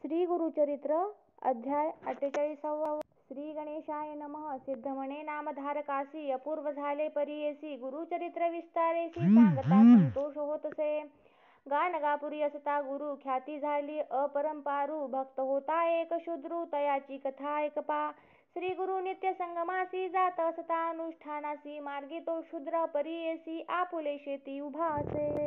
श्री गुरुचरित्र अध्याय 48. श्री गणेशाय नमः. सिद्ध म्हणे नामधारकासी अपूर्व झाले परियेसी, गुरुचरित्र विस्तारेसी सांगता संतोष होतसे. गानगापुरी असता गुरु ख्याती झाली अपरंपारू, भक्त होता एक शूद्रू तयाची कथा ऐकपा. श्री गुरु नित्य संगमासी जात असता अनुष्ठानासी, मार्गी तो शूद्र परियेसी आपुले शेती उभा असे.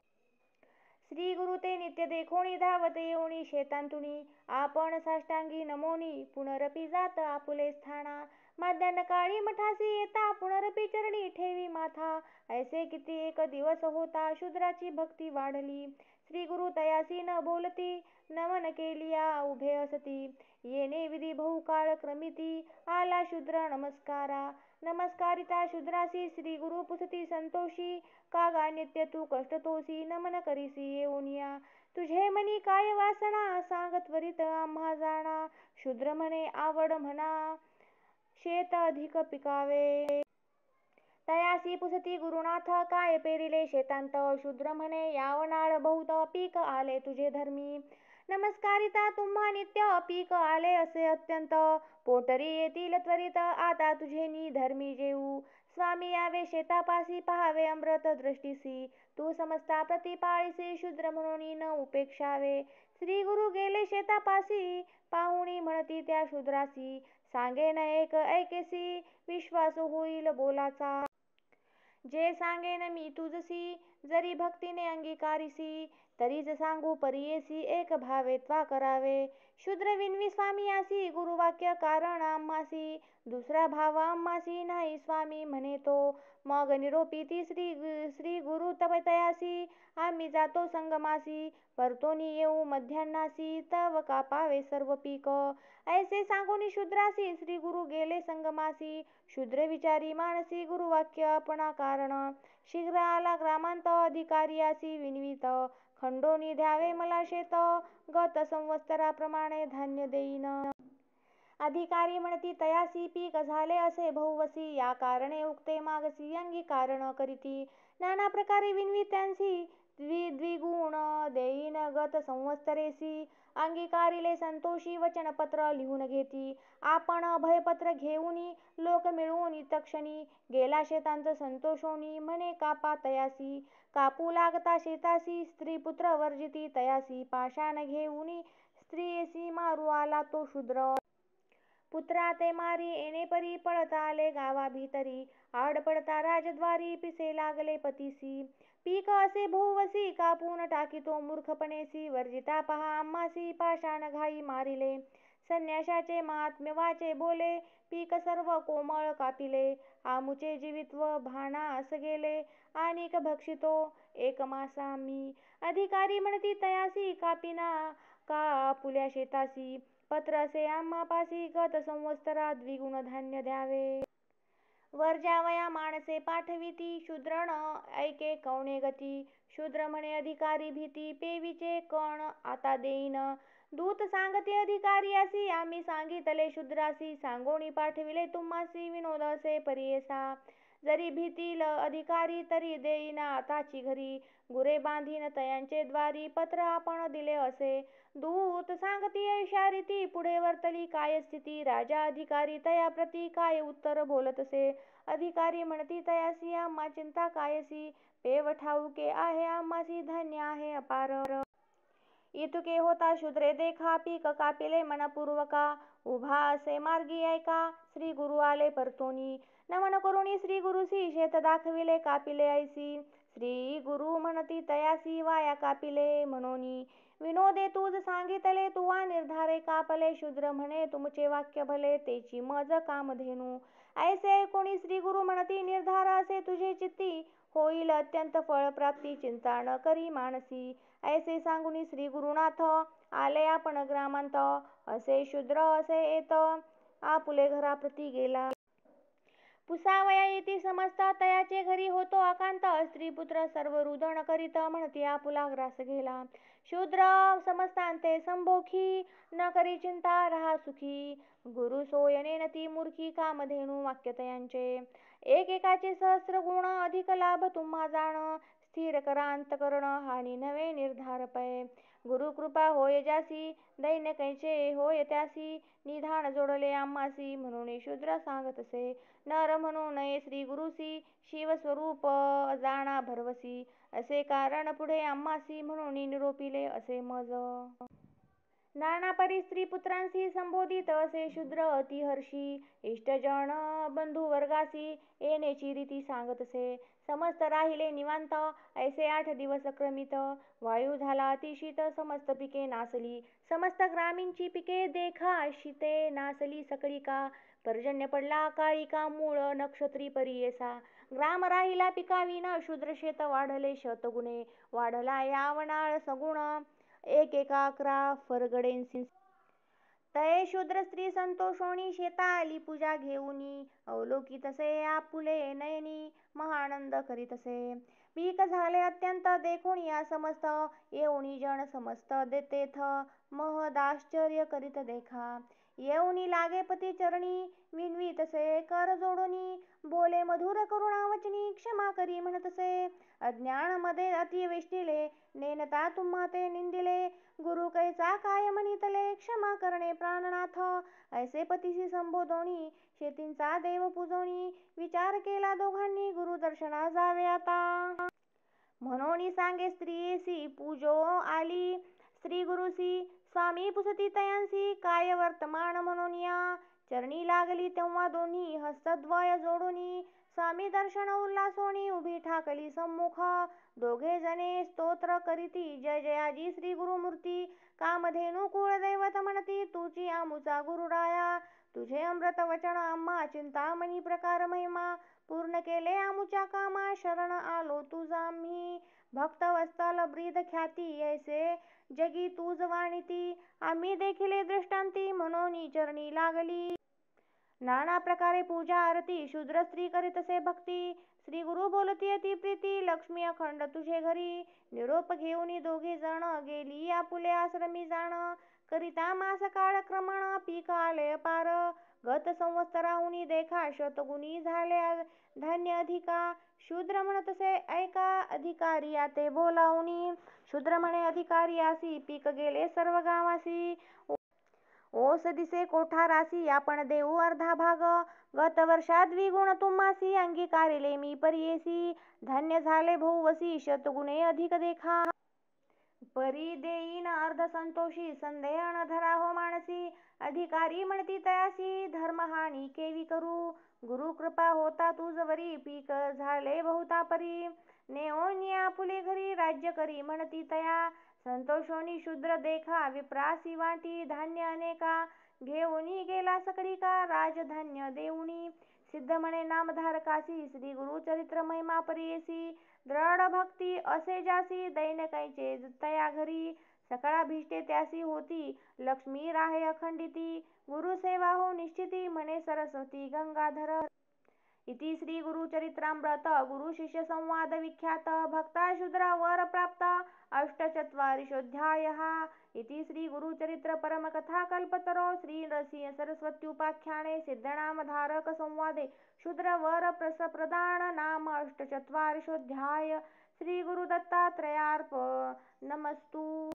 श्री गुरु ते नित्य देखोणी धावत येऊनी शेतांतुनी, आपण साष्टांगी नमोनी पुनरपी जात आपुले स्थाना. माध्यान्ह काळी मठासी येता पुनरपी चरणी ठेवी माथा, ऐसे किती एक दिवस होता शूद्राची भक्ती वाढली. श्री गुरु तयासी न बोलती नमन केलिया उभे असती, येणे विधी बहुकाळ क्रमिती आला शूद्र नमस्कारा. नमस्कारिता शूद्रासी श्री गुरु पुसती संतोषी, का गा नित्य तू कष्टतोसी नमन करीसी येऊनिया. तुझे मनी काय वासना सांग त्वरित आम्हा जाणा, शूद्र म्हणे आवड म्हणा शेत अधिक पिकावे. तयासी पुसती गुरुनाथ काय पेरिले शेतांत, शूद्र म्हणे यावनाळ बहुत पीक आले तुझे धर्मी. नमस्कारिता तुम्हा नित्य पीक आले असे अत्यंत, पोटरी येतील त्वरित आता तुझे नी धर्मी जेऊ. स्वामी यावे शेतापासी पहावे अमृत दृष्टीसी, तू समजता प्रतिपाळीसी शूद्र म्हणून न उपेक्षावे. श्री गुरु गेले शेतापासी पाहुणी म्हणती त्या शूद्रासी, सांगेन एक ऐकेसी विश्वास होईल बोलाचा. जे सांगेन मी तुझसी जरी भक्तीने अंगीकारीसी, तरीच सांगू परियेसी एक भावे त्वा करावे. शूद्र विनवी स्वामियासी गुरुवाक्य कारण आम्हासी, दुसरा भाव आम्हासी नाही स्वामी म्हणे तो. मग निरोपीती श्री गुरु तयासी, आम्ही जातो संगमासी परतोनी येऊ मध्यान्हासी, तव कापावे सर्व पीक. ऐसे सांगूनी शूद्रासी श्री गुरु गेले संगमासी, शूद्र विचारी मानसी गुरुवाक्य आपणा कारण. शीघ्र आला ग्रामांत अधिकारियासी विनवीत, खंडोनी द्यावे मला शेत गत संवत्सराप्रमाणे धान्य देईन. अधिकारी म्हणती तयासी पीक झाले असे बहुवसी, या कारणे उक्ते मागसी अंगीकारण करीती. नाना प्रकारे विनवी त्यांसी द्विगुण देईन गत संवत्सरेसी. अंगीकारिले संतोषी वचनपत्र लिहून घेती, आपण भयपत्र घेऊनी लोक मिळवून तक्षणी. गेला शेतांत संतोषोनी म्हणे कापा तयासी, कापू लागता शेतासी स्त्री पुत्र वर्जिती तयासी. पाशान घेऊनी स्त्रियेसी मारू आला तो शूद्र, पुत्रा ते मारी येणे परी पळता आले गावा भीतरी. आड पडता राजद्वारी पिसे लागले पतीसी, पीक असे बहुवसी कापून टाकीतो मूर्खपणेसी. वर्जिता पहा आम्हासी पाषाण घाई मारिले, संन्याशाचे महात्म्य वाचे बोले पीक सर्व कोमळ कापिले. आमुचे जीवित्व भानास गेले आणिक भक्षितो एक मासा मी. अधिकारी म्हणती तयासी कापिना का आपुल्या शेतासी, पत्र असे आम्हापासी गत संवत्सरात द्विगुण धान्य द्यावे. वर जावया माणसे पाठविती शूद्र न ऐके कवणे गती. शूद्र म्हणे अधिकारी भीती पेवीचे कण आता देईन. दूत सांगते अधिकारियासी आम्ही सांगितले शूद्रासी, सांगोनी पाठविले तुम्हासी विनोद असे परियेसा. जरी भीतील अधिकारी तरी देईना आताची घरी, गुरे बांधीन तयांचे द्वारी पत्र आपण दिले असे. दूत सांगती ऐशारीती पुढे वर्तली काय स्थिती, राजा अधिकारी तया प्रती काय उत्तर बोलतसे. अधिकारी म्हणती तयासी आम्हा चिंता कायसी, पेव ठाऊके आहे आम्हासी धान्य आहे अपार. इतुके होता शूद्रे देखा पीक कापिले मनपूर्वका, उभा असे मार्गी ऐका श्री गुरु आले परतोनी. नमन करुणी श्री गुरुसी शेत दाखविले कापिले ऐसी, श्री गुरु म्हणती तयासी वाया कापिले म्हणोनी. विनोदे तूज सांगितले तुवा निर्धारे कापले, शूद्र म्हणे तुमचे वाक्य भले तेची मज कामधेनू. ऐसे ऐकोनी श्री गुरु म्हणती निर्धार असे तुझे चित्ती, होईल अत्यंत फळप्राप्ती चिंता न करी मानसी. ऐसे सांगुनी श्री गुरुनाथ आले आपण ग्रामांत, असे शूद्र असे येत आपुले घराप्रती गेला. पुसावया येती समजता तयाचे घरी होतो आकांत, स्त्री पुत्र सर्व रुदन करीत म्हणती आपुला ग्रास गेला. शूद्र समजतांते संभोखी न करी चिंता रहा सुखी, गुरु सोय नेनती मूर्खी कामधेनू वाक्य तयांचे. एकेकाचे सहस्र गुण अधिक लाभ तुम्हा जाण, स्थिर करा अंतकरण हानी नवे निर्धार पै. गुरुकृपा होय ज्यासी दैन्य कैचे होय त्यासी निधान जोडले आम्हासी म्हणून शूद्र सांगतसे नर म्हणू नये श्री गुरुसी शिवस्वरूप जाणा भरवसी असे कारण पुढे आम्हासी म्हणून निरोपिले असे मज नाना परी स्त्री पुत्रांसी संबोधित असे शूद्र अतिहर्षी इष्टजन बंधुवर्गासी येण्याची रीती सांगतसे समस्त राहिले निवांत ऐसे 8 दिवस क्रमित वायू झाला अतिशीत समस्त पिके नासली समस्त ग्रामीणची पिके देखा शीते नासली सकळिका पर्जन्य पडला काळिका मूळ नक्षत्री परियेसा ग्राम राहिला पिकाविना शूद्र शेत वाढले शतगुणे वाढला यावनाळ सगुण एकेका 11 फरगडेंसी तये शूद्र स्त्री संतोषोणी शेता आली पूजा घेऊनी अवलोकितसे आपुले नयनी महानंद करीतसे पीक झाले अत्यंत देखून या समस्त येऊनी जन समस्त देतेथ महदाश्चर्य करीत देखा येऊनी लागे पती चरणी विनवीतसे कर जोडूनी बोले मधुर करुणा वचनी क्षमा करी म्हणतसे अज्ञान मध्ये अति वेष्टिले नेनता तुम्हा ते निंदिले गुरु कैचा काय म्हणितले क्षमा करणे प्राणनाथ ऐसे पतीशी संबोधोनी शेतींचा देव पूजोनी विचार केला दोघांनी गुरु दर्शना जावे आता म्हणून सांगे स्त्रियेसी पूजो आली श्री गुरुसी स्वामी पुसती तयांसी काय वर्तमान म्हणून या चरणी लागली तेव्हा दोन्ही हस्तद्वय जोडूनी स्वामी दर्शन उल्हासोनी उभी ठाकली सम्मुख दोघे जणे स्तोत्र करीती जय जयाजी श्री गुरुमूर्ती कामधेनु कुळदैवत म्हणती तुची आमुचा गुरुराया तुझे अमृत वचन आम्हा चिंतामणी प्रकार महिमा पूर्ण केले आमुच्या कामा शरण आलो तुझा आम्ही भक्त वत्सल ब्रीद ख्याती ऐसे जगी तुझ वाणिती आम्ही देखिले दृष्टांती म्हणून चरणी लागली नाना प्रकारे पूजा आरती शूद्र स्त्री करीतसे भक्ती श्री गुरु बोलती अति प्रीती लक्ष्मी अखंड तुझे घरी निरोप घेऊन दोघे जण गेली आपुले आश्रमी जाण करिता मास काळ क्रमण पीक आले अपार गत संवत्सराहुनी देखा शतगुणी झाले धान्य अधिका शूद्र म्हणतसे ऐका अधिकारी ते बोलावणी शूद्र म्हणे अधिकारी आसी पीक गेले सर्व गावासी ओस दिसे कोठारासी आपण देऊ अर्धा भाग गत वर्षात द्विगुण तुम्हासी अंगीकारिले मी परियेसी धन्य झाले बहुवसी शतगुणे अधिक देखा परी देईन अर्ध संतोषी संदेह न धरा हो मानसी अधिकारी म्हणती तयासी धर्महानी केवी करू गुरु कृपा होता तुझवरी पीक झाले बहुता परी नेओनी आपुले घरी राज्य करी म्हणती तया संतोषोनी शूद्र देखा विप्रासी वाटी धान्य अनेका घेऊनी गेला सकळिका राजधान्य देऊनी सिद्ध म्हणे नामधारकासी श्री गुरु चरित्र महिमा परियेसी दृढ भक्ती असे जासी दैनकाईचे तया घरी सकळाभिष्टे त्यासी होती लक्ष्मी राहे अखंडिती गुरु सेवा हो निश्चिती म्हणे सरस्वती गंगाधर इति श्री गुरुचरित्रामृत गुरु शिष्य संवाद विख्यात भक्ता शूद्रा वर प्राप्त अष्टचत्वारिंशोऽध्यायः इति श्री गुरुचरित्र परमकथा कल्पतरो श्री नरसिंह सरस्वत्युपाख्याने सिद्धनामधारक संवादे शूद्र वर प्रदान नाम अष्टचत्वारिंशोऽध्याय श्री गुरु दत्तात्रयार्पणमस्तु।